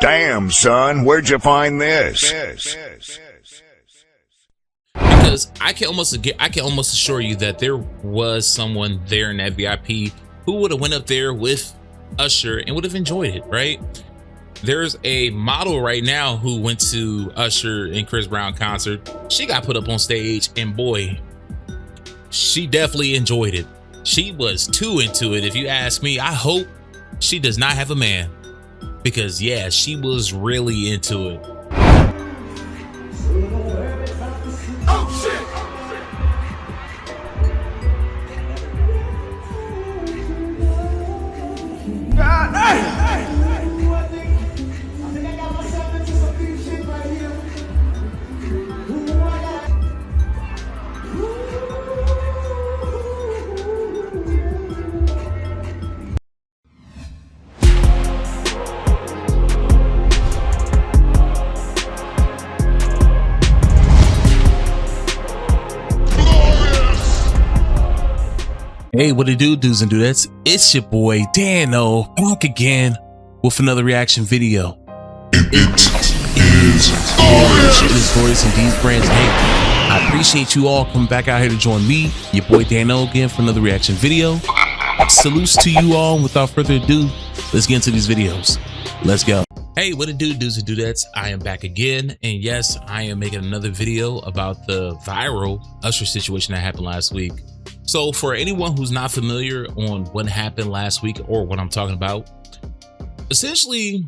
Damn, son, where'd you find this? Because I can almost assure you that there was someone there in that VIP who would have went up there with Usher and would have enjoyed it, right? There's a model right now who went to Usher and Chris Brown concert. She got put up on stage and boy, she definitely enjoyed it. She was too into it. If you ask me, I hope she does not have a man because yeah, she was really into it. Hey, what it do, dudes and dudettes? It's your boy Dano back again with another reaction video. It is glorious indeed, friends. Hey, I appreciate you all coming back out here to join me, your boy Dano, again for another reaction video. Salutes to you all. And without further ado, let's get into these videos. Let's go. Hey, what it do, dudes and dudettes? I am back again, and yes, I am making another video about the viral Usher situation that happened last week. So for anyone who's not familiar on what happened last week or what I'm talking about, essentially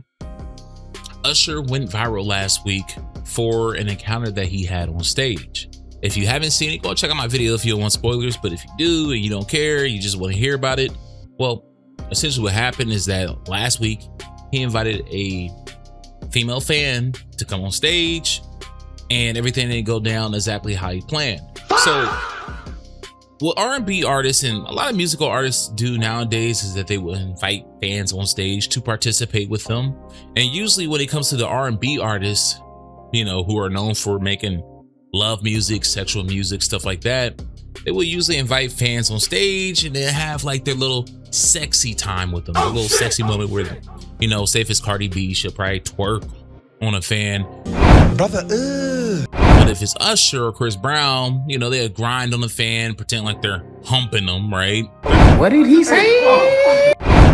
Usher went viral last week for an encounter that he had on stage. If you haven't seen it, go check out my video if you don't want spoilers, but if you do and you don't care, you just want to hear about it. Well, essentially what happened is that last week he invited a female fan to come on stage and everything didn't go down exactly how he planned. So what R&B artists and a lot of musical artists do nowadays is that they will invite fans on stage to participate with them. And usually when it comes to the R&B artists, you know, who are known for making love music, sexual music, stuff like that, they will usually invite fans on stage and then have like their little sexy time with them, a little sexy moment where, you know, say if it's Cardi B, she'll probably twerk on a fan. Brother, But if it's Usher or Chris Brown, you know, they'll grind on the fan, pretend like they're humping them, right? What did he say?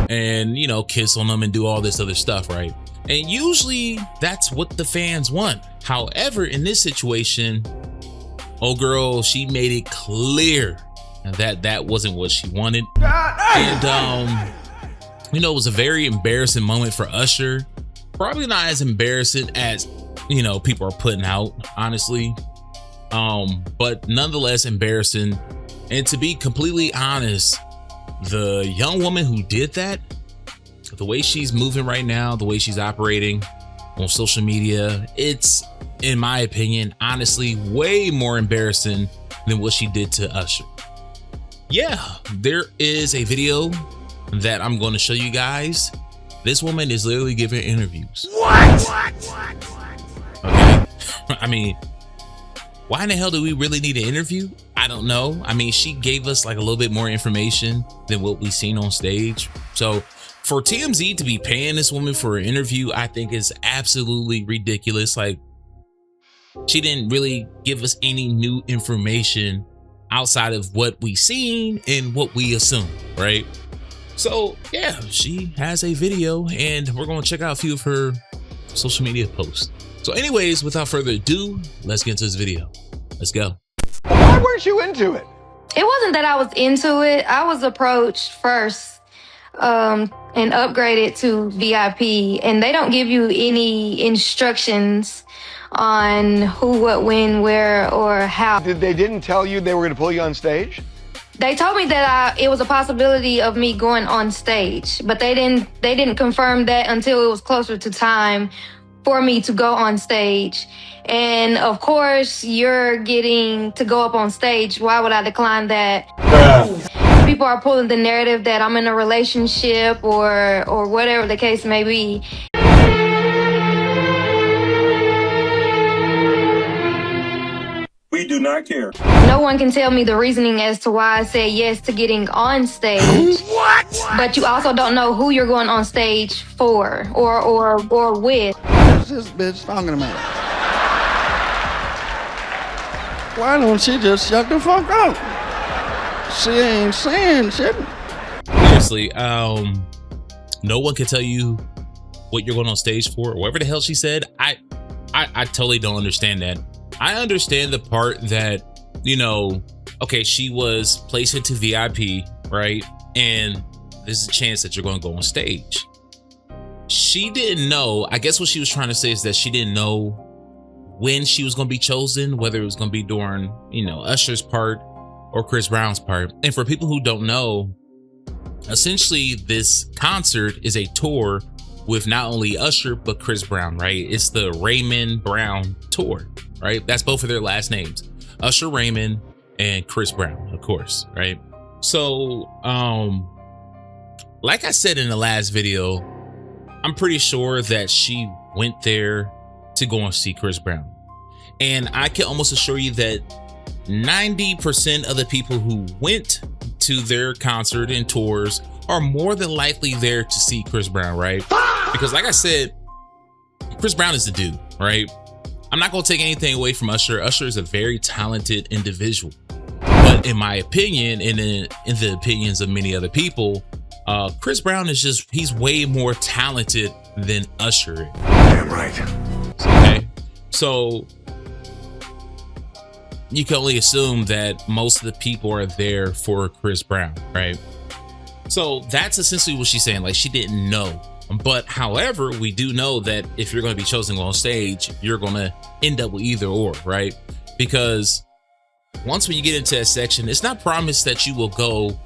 And, you know, kiss on them and do all this other stuff, right? And usually that's what the fans want. However, in this situation, oh girl, she made it clear that that wasn't what she wanted. And, you know, it was a very embarrassing moment for Usher. Probably not as embarrassing as, you know, people are putting out, honestly, but nonetheless embarrassing. And to be completely honest, the young woman who did that, the way she's moving right now, the way she's operating on social media, it's, in my opinion, honestly, way more embarrassing than what she did to Usher. Yeah, there is a video that I'm going to show you guys. This woman is literally giving interviews. What? Okay. I mean, why in the hell do we really need an interview? I don't know. I mean, she gave us like a little bit more information than what we've seen on stage. So for TMZ to be paying this woman for an interview, I think is absolutely ridiculous. Like, she didn't really give us any new information outside of what we seen and what we assume, right? So yeah, she has a video and we're going to check out a few of her social media posts. So anyways, without further ado, let's get into this video. Let's go. Why weren't you into it? It wasn't that I was into it. I was approached first and upgraded to VIP, and they don't give you any instructions on who, what, when, where, or how. They didn't tell you they were going to pull you on stage? They told me that it was a possibility of me going on stage, but they didn't confirm that until it was closer to time for me to go on stage. And of course, you're getting to go up on stage. Why would I decline that? People are pulling the narrative that I'm in a relationship or whatever the case may be. We do do not care. No one can tell me the reasoning as to why I said yes to getting on stage. What? But you also don't know who you're going on stage for or with. What's this bitch talking about? Why don't she just shut the fuck up? She ain't saying shit. Seriously, no one can tell you what you're going on stage for or whatever the hell she said. I totally don't understand that. I understand the part that, you know, okay, she was placed into VIP, right? And there's a chance that you're going to go on stage. She didn't know. I guess what she was trying to say is that she didn't know when she was going to be chosen, whether it was going to be during, you know, Usher's part or Chris Brown's part. And for people who don't know, essentially this concert is a tour with not only Usher, but Chris Brown, right? It's the Raymond Brown tour, right? That's both of their last names, Usher Raymond and Chris Brown, of course, right? So, like I said in the last video, I'm pretty sure that she went there to go and see Chris Brown. And I can almost assure you that 90% of the people who went to their concert and tours are more than likely there to see Chris Brown, right? Because like I said, Chris Brown is the dude, right? I'm not gonna take anything away from Usher. Usher is a very talented individual. But in my opinion, and in the opinions of many other people, Chris Brown is just, he's way more talented than Usher. Damn right. Okay, so you can only assume that most of the people are there for Chris Brown, right? So that's essentially what she's saying. Like, she didn't know. But however, we do know that if you're going to be chosen on stage, you're going to end up with either or, right? Because once when you get into a section, it's not promised that you will go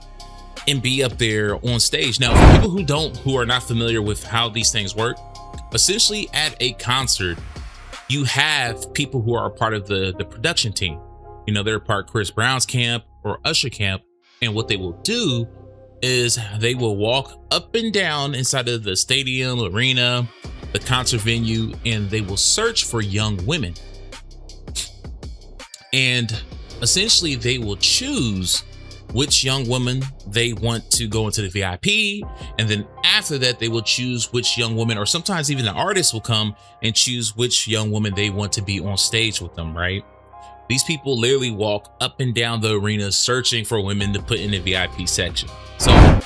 and be up there on stage. Now, for people who are not familiar with how these things work, essentially at a concert, you have people who are a part of the production team. You know, they're a part of Chris Brown's camp or Usher camp. And what they will do is they will walk up and down inside of the stadium, arena, the concert venue, and they will search for young women. And essentially they will choose which young woman they want to go into the VIP. And then after that, they will choose which young woman, or sometimes even the artist will come and choose which young woman they want to be on stage with them, right? These people literally walk up and down the arena searching for women to put in the VIP section. So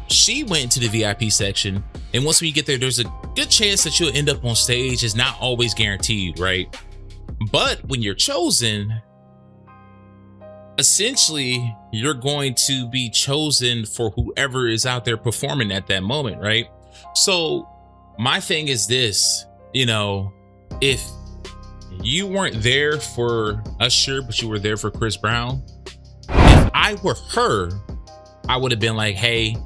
she went into the VIP section, and once we get there, there's a good chance that you'll end up on stage. It's not always guaranteed, right? But when you're chosen, essentially you're going to be chosen for whoever is out there performing at that moment, right? So my thing is this, you know, if you weren't there for Usher, but you were there for Chris Brown, if I were her, I would have been like, hey,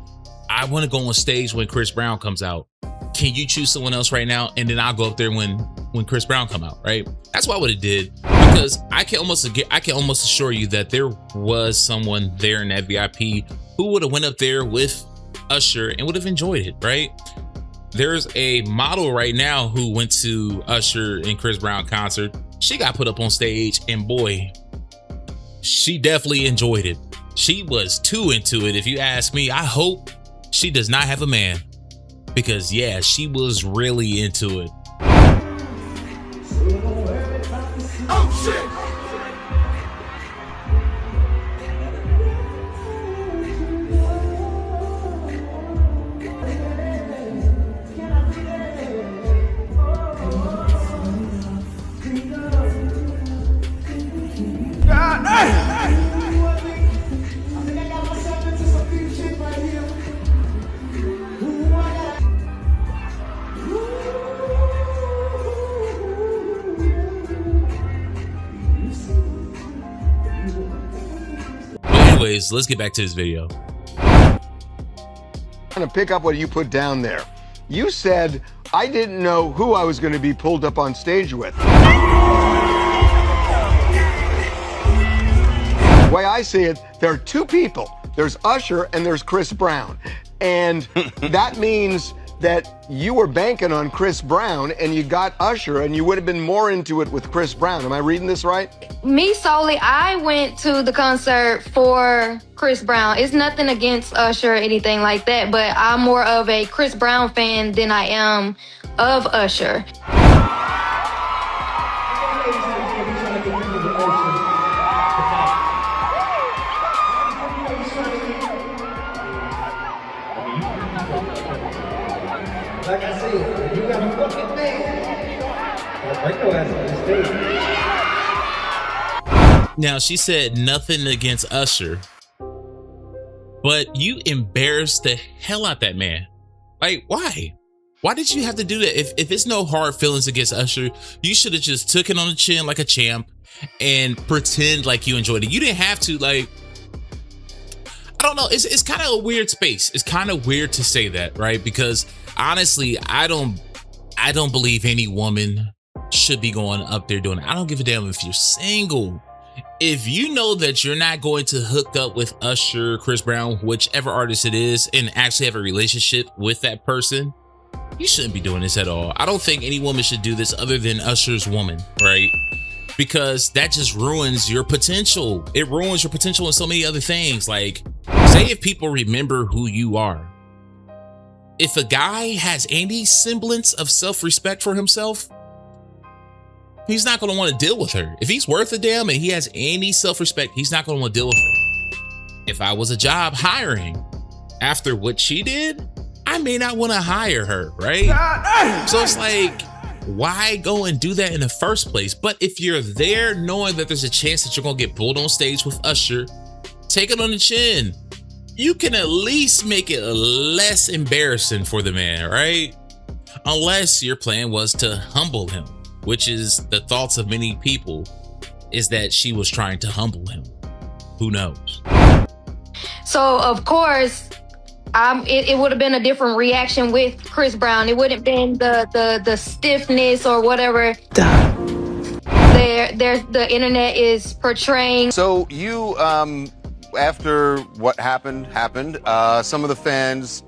I want to go on stage when Chris Brown comes out. Can you choose someone else right now? And then I'll go up there when Chris Brown come out, right? That's what I would have did, because I can almost assure you that there was someone there in that VIP who would have went up there with Usher and would have enjoyed it, right? There's a model right now who went to Usher and Chris Brown concert. She got put up on stage, and boy, she definitely enjoyed it. She was too into it. If you ask me, I hope she does not have a man, because yeah, she was really into it. Oh shit! Anyways, let's get back to this video. I'm gonna pick up what you put down there. You said I didn't know who I was going to be pulled up on stage with. The way I see it, there are two people. There's Usher and there's Chris Brown. And that means that you were banking on Chris Brown and you got Usher and you would have been more into it with Chris Brown. Am I reading this right? Me solely, I went to the concert for Chris Brown. It's nothing against Usher or anything like that, but I'm more of a Chris Brown fan than I am of Usher. Like I said, you got a fucking man. Bring your ass on the stage. Now, she said nothing against Usher, but you embarrassed the hell out that man. Like, why? Why did you have to do that? If it's no hard feelings against Usher, you should have just took it on the chin like a champ and pretend like you enjoyed it. You didn't have to, like, I don't know. It's kind of a weird space. It's kind of weird to say that, right? Because honestly, I don't believe any woman should be going up there doing it. I don't give a damn if you're single. If you know that you're not going to hook up with Usher, Chris Brown, whichever artist it is, and actually have a relationship with that person, you shouldn't be doing this at all. I don't think any woman should do this other than Usher's woman, right? Because that just ruins your potential. It ruins your potential in so many other things. Like, say if people remember who you are. If a guy has any semblance of self-respect for himself, he's not going to want to deal with her. If he's worth a damn and he has any self-respect, he's not going to want to deal with her. If I was a job hiring after what she did, I may not want to hire her, right? So it's like, why go and do that in the first place? But if you're there knowing that there's a chance that you're going to get pulled on stage with Usher, take it on the chin. You can at least make it less embarrassing for the man, right? Unless your plan was to humble him, which is the thoughts of many people, is that she was trying to humble him. Who knows? So, of course, it would have been a different reaction with Chris Brown. It wouldn't have been the stiffness or whatever. The internet is portraying. So you, after what happened, some of the fans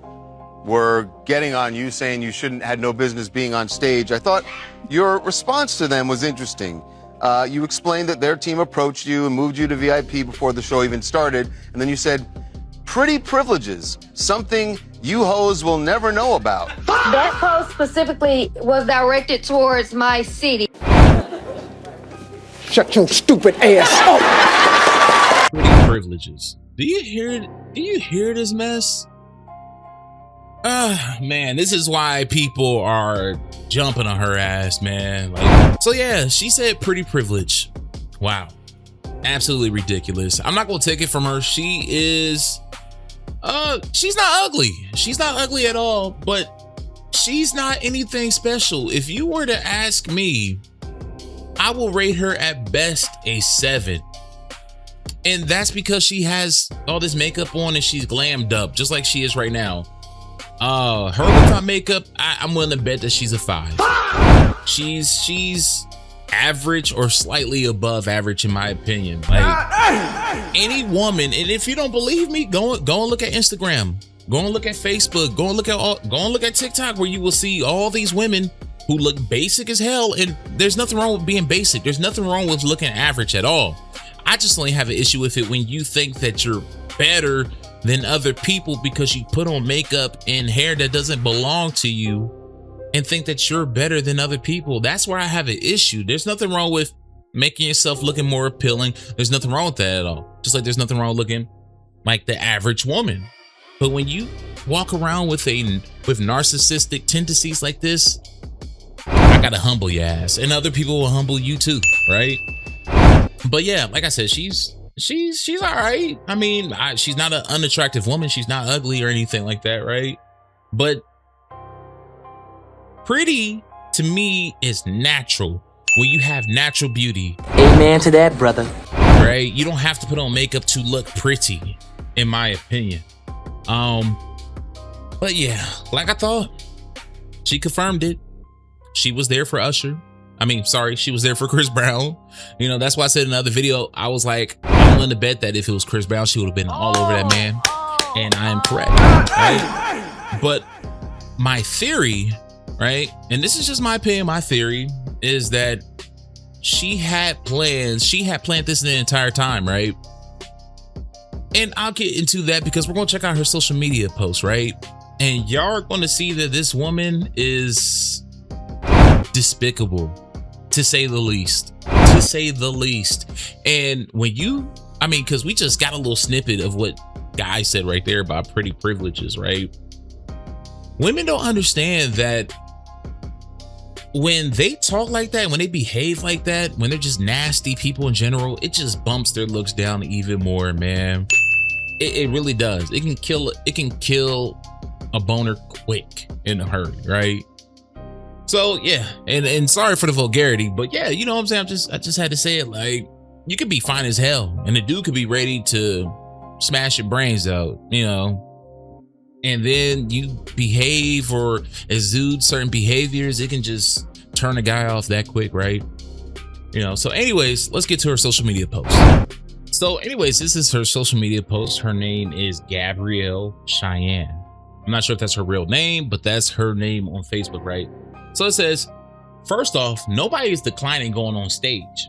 were getting on you, saying you had no business being on stage. I thought your response to them was interesting. You explained that their team approached you and moved you to VIP before the show even started, and then you said, "Pretty privileges, something you hoes will never know about." That post specifically was directed towards my city. Shut your stupid ass up. Pretty privileges. Do you hear this mess? Man, this is why people are jumping on her ass, man. Like, so yeah, she said pretty privilege. Wow. Absolutely ridiculous. I'm not gonna take it from her. She is she's not ugly. She's not ugly at all, but she's not anything special. If you were to ask me, I will rate her at best a 7. And that's because she has all this makeup on and she's glammed up just like she is right now. Her without makeup, I'm willing to bet that she's a 5. She's average or slightly above average in my opinion. Like any woman, and if you don't believe me, go and look at Instagram, go and look at Facebook, go and look at TikTok, where you will see all these women who look basic as hell. And there's nothing wrong with being basic. There's nothing wrong with looking average at all. I just only have an issue with it when you think that you're better than other people because you put on makeup and hair that doesn't belong to you and think that you're better than other people. That's where I have an issue. There's nothing wrong with making yourself looking more appealing. There's nothing wrong with that at all. Just like there's nothing wrong with looking like the average woman. But when you walk around with narcissistic tendencies like this, I gotta humble your ass, and other people will humble you too, right? But yeah, like I said, she's all right. I mean, she's not an unattractive woman. She's not ugly or anything like that, right? But pretty to me is natural. When you have natural beauty. Amen to that, brother. Right? You don't have to put on makeup to look pretty, in my opinion. But yeah, like I thought, she confirmed it. She was there for Usher. She was there for Chris Brown. You know, that's why I said in another video, I was like, I'm willing to bet that if it was Chris Brown, she would have been all over that man. And I am correct, right? But my theory, right? And this is just my opinion, my theory is that she had plans. She had planned this the entire time, right? And I'll get into that because we're going to check out her social media posts, right? And y'all are going to see that this woman is despicable, to say the least, to say the least. And when you, I mean, because we just got a little snippet of what Guy said right there about pretty privileges, right? Women don't understand that when they talk like that, when they behave like that, when they're just nasty people in general, it just bumps their looks down even more, man. It really does. It can kill a boner quick in a hurry, right? So yeah, and sorry for the vulgarity, but yeah, you know what I'm saying? I just had to say it. Like, you could be fine as hell and the dude could be ready to smash your brains out, you know, and then you behave or exude certain behaviors, it can just turn a guy off that quick, right? You know, so anyways, let's get to her social media post. So anyways, this is her social media post. Her name is Gabrielle Cheyenne. I'm not sure if that's her real name, but that's her name on Facebook, right? So it says, first off, nobody is declining going on stage.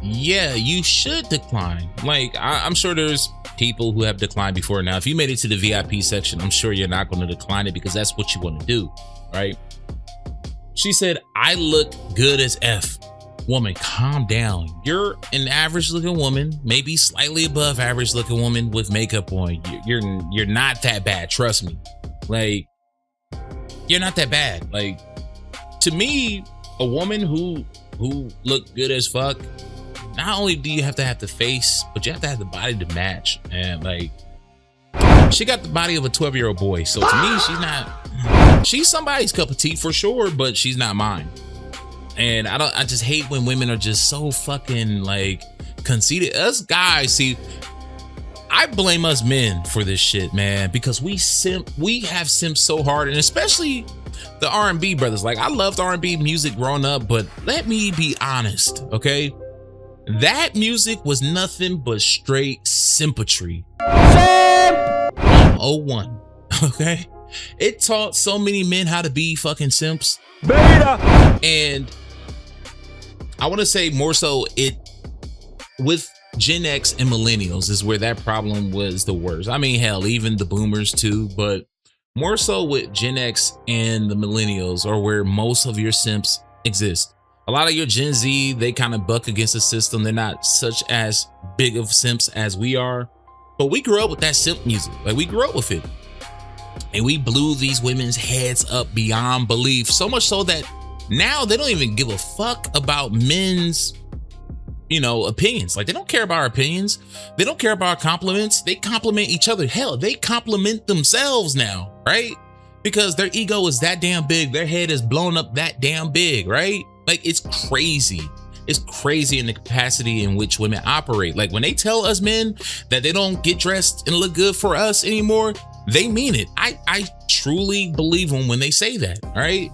Yeah, you should decline. Like, I'm sure there's people who have declined before. Now, if you made it to the VIP section, I'm sure you're not going to decline it because that's what you want to do, right? She said, I look good as F. Woman, calm down. You're an average looking woman, maybe slightly above average looking woman with makeup on. You're not that bad, trust me. Like, you're not that bad. Like, to me, a woman who look good as fuck, not only do you have to have the face, but you have to have the body to match. And like, she got the body of a 12-year-old boy. So to me, she's somebody's cup of tea for sure, but she's not mine. And I just hate when women are just so fucking like conceited. Us guys, see, I blame us men for this shit, man, because we have simped so hard, and especially the R&B brothers. Like, I loved R&B music growing up, but let me be honest, okay? That music was nothing but straight simpatry. 101, okay? It taught so many men how to be fucking simps. Beta! And I want to say more so with Gen X and millennials is where that problem was the worst. I mean, hell, even the boomers too, but more so with Gen X and the millennials are where most of your simps exist. A lot of your Gen Z, they kind of buck against the system. They're not such as big of simps as we are, but we grew up with that simp music. Like, we grew up with it. And we blew these women's heads up beyond belief. So much so that now they don't even give a fuck about men's, you know, opinions. Like, they don't care about our opinions. They don't care about our compliments. They compliment each other. Hell, they compliment themselves now, right? Because their ego is that damn big. Their head is blown up that damn big, right? Like, it's crazy. It's crazy in the capacity in which women operate. Like, when they tell us men that they don't get dressed and look good for us anymore, they mean it. I truly believe them when they say that, right?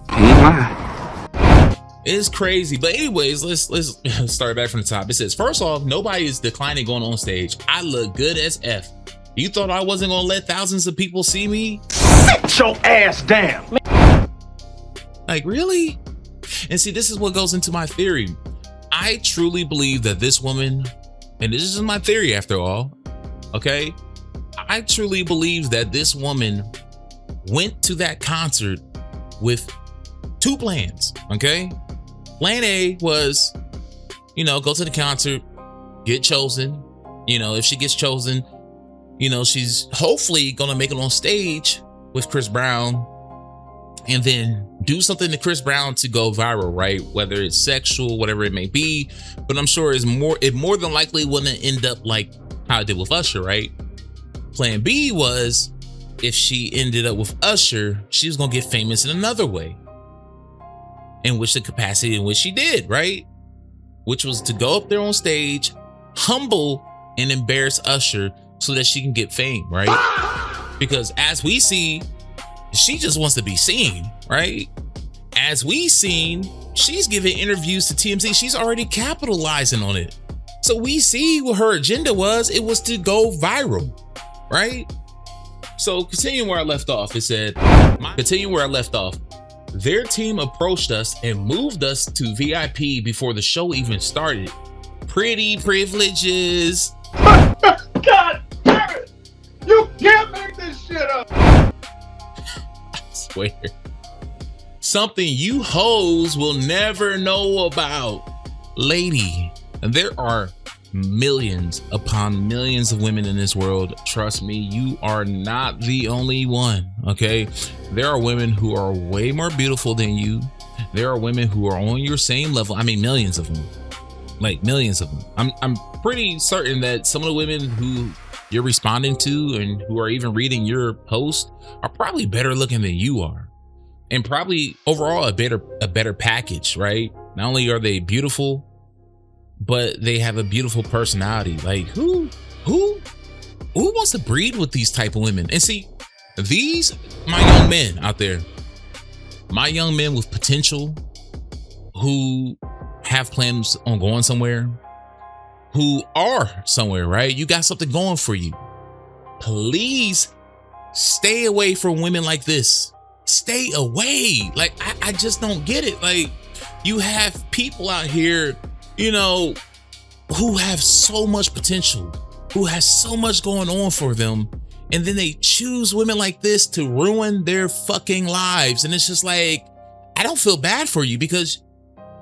It's crazy. But anyways, let's start back from the top. It says, first off, nobody is declining going on stage. I look good as F. You thought I wasn't gonna let thousands of people see me? Sit your ass down. Like, really? And see, this is what goes into my theory. I truly believe that this woman, and this is my theory after all, okay? I truly believe that this woman went to that concert with two plans, okay? Plan A was, you know, go to the concert, get chosen. You know, if she gets chosen, you know, she's hopefully gonna make it on stage with Chris Brown and then do something to Chris Brown to go viral, right? Whether it's sexual, whatever it may be. But I'm sure it more than likely wouldn't end up like how it did with Usher, right? Plan B was, if she ended up with Usher, she was gonna get famous in another way, in which the capacity in which she did, right? Which was to go up there on stage, humble and embarrass Usher so that she can get fame, right? Because as we see, she just wants to be seen, right? As we seen, she's giving interviews to TMZ. She's already capitalizing on it. So we see what her agenda was. It was to go viral, right? So continuing where I left off, it said, continuing where I left off, their team approached us and moved us to VIP before the show even started. Pretty privileges. God damn it! You can't make this shit up! I swear. Something you hoes will never know about. Lady, there are millions upon millions of women in this world. Trust me, you are not the only one, okay? There are women who are way more beautiful than you. There are women who are on your same level. I mean, millions of them. Like millions of them. I'm pretty certain that some of the women who you're responding to and who are even reading your post are probably better looking than you are. And probably overall a better package, right? Not only are they beautiful, but they have a beautiful personality. Like who wants to breed with these type of women? And see, these, my young men out there, my young men with potential who have plans on going somewhere, who are somewhere, right? You got something going for you. Please stay away from women like this. Stay away. Like, I just don't get it. Like, you have people out here, you know, who have so much potential, who has so much going on for them, and then they choose women like this to ruin their fucking lives. And it's just like, I don't feel bad for you because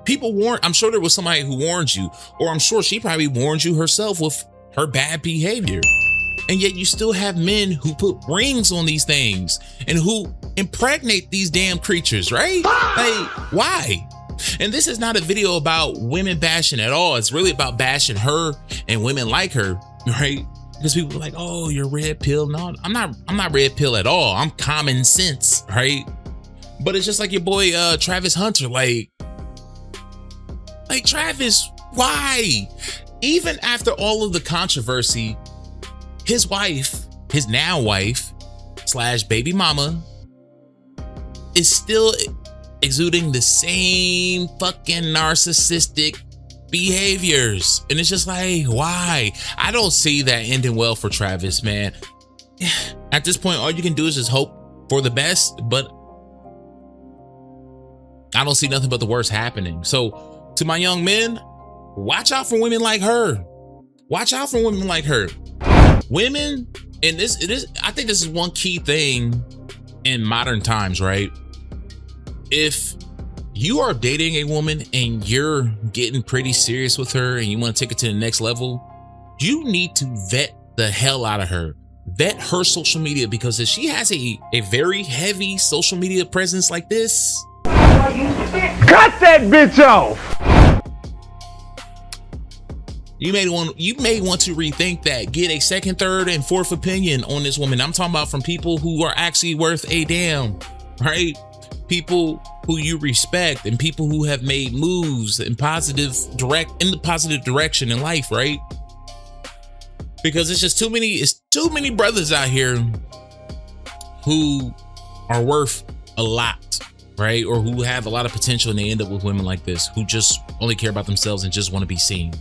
people warned. I'm sure there was somebody who warned you, or I'm sure she probably warned you herself with her bad behavior. And yet you still have men who put rings on these things and who impregnate these damn creatures, right? Like, why? And this is not a video about women bashing at all. It's really about bashing her and women like her, right? Because people are like, oh, you're red pill. No, I'm not red pill at all. I'm common sense, right? But it's just like your boy Travis Hunter. Like Travis, why? Even after all of the controversy, his wife, his now wife / baby mama, is still exuding the same fucking narcissistic behaviors. And it's just like, why? I don't see that ending well for Travis, man. At this point, all you can do is just hope for the best, but I don't see nothing but the worst happening. So to my young men, watch out for women like her. Watch out for women like her. Women, and I think this is one key thing in modern times, right? If you are dating a woman and you're getting pretty serious with her and you want to take it to the next level, you need to vet the hell out of her. Vet her social media, because if she has a very heavy social media presence like this, Cut that bitch off! you may want to rethink that. Get a second, third, and fourth opinion on this woman. I'm talking about from people who are actually worth a damn, right? People who you respect and people who have made moves in the positive direction in life, right? Because it's just too many brothers out here who are worth a lot, right? Or who have a lot of potential and they end up with women like this who just only care about themselves and just want to be seen.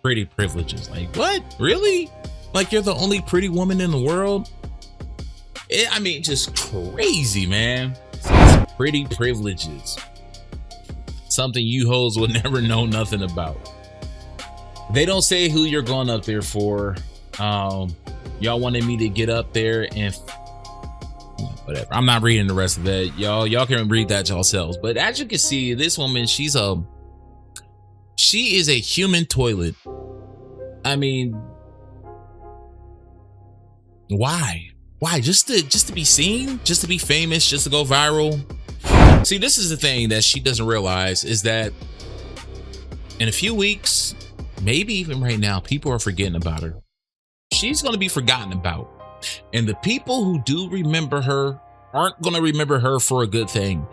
Pretty privileges. Like, what? Really? Like, you're the only pretty woman in the world? I mean, just crazy, man. Pretty privileges. Something you hoes will never know nothing about. They don't say who you're going up there for. Y'all wanted me to get up there and whatever. I'm not reading the rest of that. Y'all can read that yourselves. But as you can see, this woman, she is a human toilet. I mean, why? Why? Just to be seen? Just to be famous? Just to go viral? See, this is the thing that she doesn't realize, is that in a few weeks, maybe even right now, people are forgetting about her. She's going to be forgotten about. And the people who do remember her aren't going to remember her for a good thing.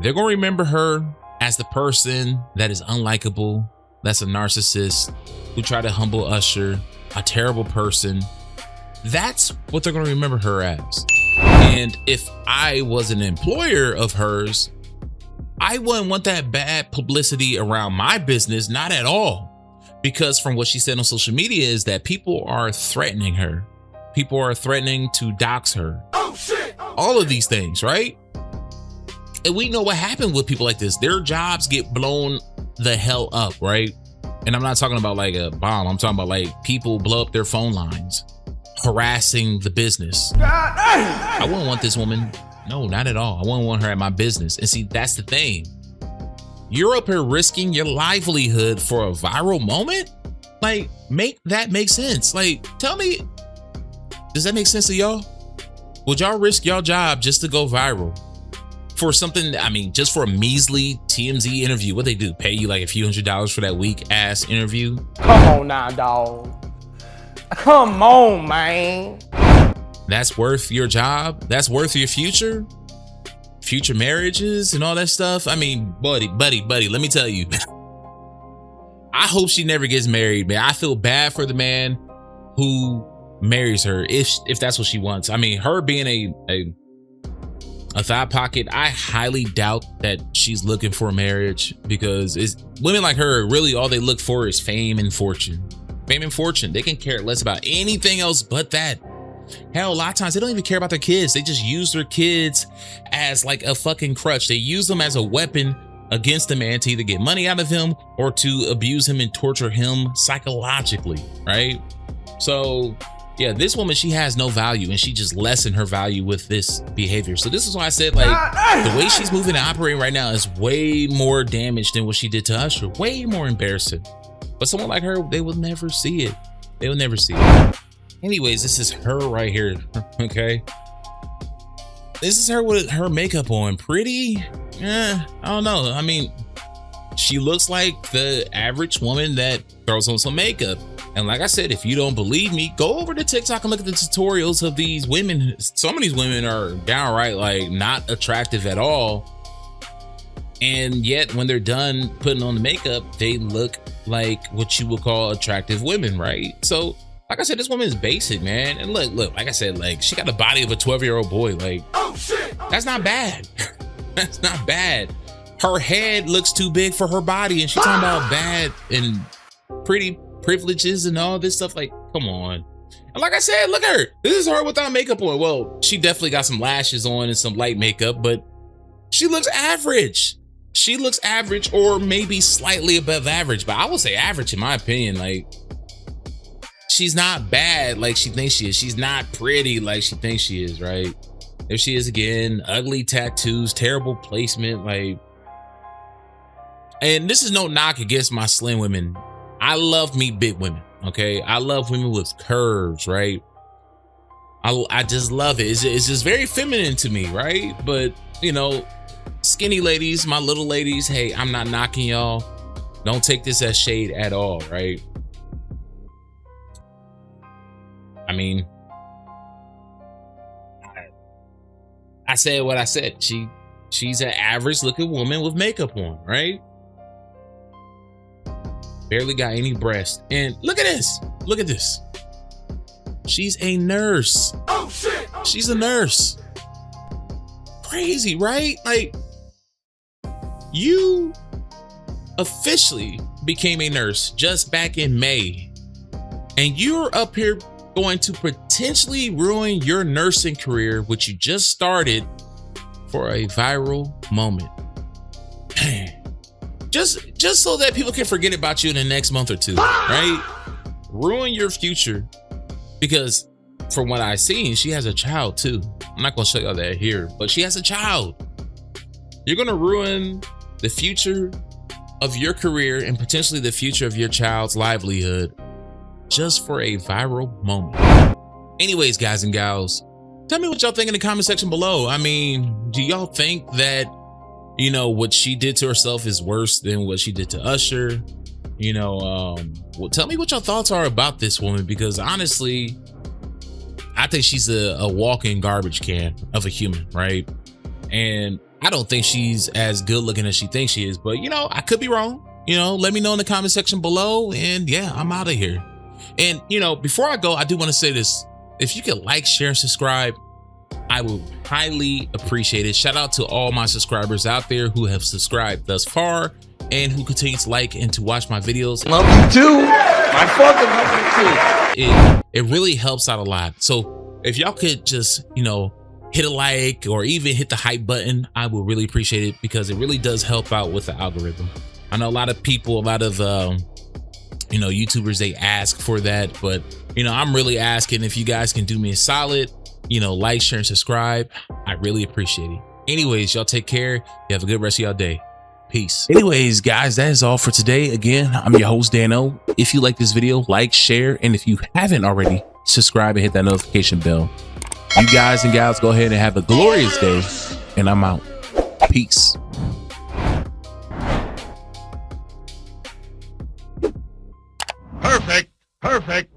They're going to remember her as the person that is unlikable, that's a narcissist, who tried to humble Usher, a terrible person. That's what they're going to remember her as. And if I was an employer of hers, I wouldn't want that bad publicity around my business, not at all. Because from what she said on social media is that people are threatening her. People are threatening to dox her. Oh shit! All of these things, right? And we know what happened with people like this. Their jobs get blown the hell up, right? And I'm not talking about like a bomb. I'm talking about like people blow up their phone lines, harassing the business. I wouldn't want this woman. No, not at all. I wouldn't want her at my business. And see, that's the thing. You're up here risking your livelihood for a viral moment? Like, make that make sense. Like, tell me, does that make sense to y'all? Would y'all risk y'all job just to go viral? For something, I mean, just for a measly TMZ interview? What they do? Pay you like a few $100s for that weak ass interview? Come on now, dog. Come on, man. That's worth your job? That's worth your future? Future marriages and all that stuff? I mean, buddy, let me tell you. I hope she never gets married, man. I feel bad for the man who marries her if that's what she wants. I mean, her being a thigh pocket, I highly doubt that she's looking for marriage, because it's women like her, really all they look for is fame and fortune. Fame and fortune. They can care less about anything else but that. Hell, a lot of times they don't even care about their kids. They just use their kids as like a fucking crutch. They use them as a weapon against the man to either get money out of him or to abuse him and torture him psychologically, right? So yeah, this woman, she has no value, and she just lessened her value with this behavior. So this is why I said, like, the way she's moving and operating right now is way more damage than what she did to Usher. Way more embarrassing. But someone like her, they will never see it. They will never see it. Anyways, this is her right here, okay? This is her with her makeup on. Pretty? I don't know. I mean, she looks like the average woman that throws on some makeup. And like I said, if you don't believe me, go over to TikTok and look at the tutorials of these women. Some of these women are downright like not attractive at all. And yet when they're done putting on the makeup, they look like what you would call attractive women, right? So like I said, this woman is basic, man. And look, like I said, like she got the body of a 12-year-old boy. Like, oh shit, that's not bad. That's not bad. Her head looks too big for her body, and she's talking about bad and pretty privileges and all this stuff. Like, come on. And like I said, look at her. This is her without makeup on. Well, she definitely got some lashes on and some light makeup, but she looks average. She looks average, or maybe slightly above average, but I would say average in my opinion. Like, she's not bad like she thinks she is. She's not pretty like she thinks she is, right? There she is again, ugly tattoos, terrible placement, like. And this is no knock against my slim women. I love me big women, okay? I love women with curves, right? I just love it. It's just very feminine to me, right? But, you know, skinny ladies, my little ladies, hey, I'm not knocking y'all. Don't take this as shade at all, right? I mean, I said what I said. She's an average looking woman with makeup on, right? Barely got any breast. And look at this. Look at this. She's a nurse. Oh shit. She's a nurse. Crazy, right? Like, you officially became a nurse just back in May. And you're up here going to potentially ruin your nursing career, which you just started, for a viral moment. Just so that people can forget about you in the next month or two, right? Ruin your future, because from what I've seen, she has a child too. I'm not gonna show y'all that here, but she has a child. You're gonna ruin the future of your career and potentially the future of your child's livelihood just for a viral moment. Anyways, guys and gals, tell me what y'all think in the comment section below. I mean, do y'all think that, you know, what she did to herself is worse than what she did to Usher? You know, well, tell me what your thoughts are about this woman, because honestly, I think she's a walking garbage can of a human, right? And I don't think she's as good looking as she thinks she is, but you know, I could be wrong. You know, let me know in the comment section below, and yeah, I'm out of here. And you know, before I go, I do want to say this. If you could like, share, and subscribe, I would highly appreciate it. Shout out to all my subscribers out there who have subscribed thus far and who continue to like and to watch my videos. Love you too. My fucking love you too. It really helps out a lot. So if y'all could just, you know, hit a like or even hit the hype button, I would really appreciate it, because it really does help out with the algorithm. I know a lot of people, a lot of you know, YouTubers, they ask for that, but you know, I'm really asking if you guys can do me a solid, you know, like, share, and subscribe. I really appreciate it. Anyways, y'all take care. You have a good rest of y'all day. Peace. Anyways, guys, that is all for today. Again, I'm your host, Dano. If you like this video, like, share, and if you haven't already, subscribe and hit that notification bell. You guys and gals go ahead and have a glorious day, and I'm out. Peace. Perfect. Perfect.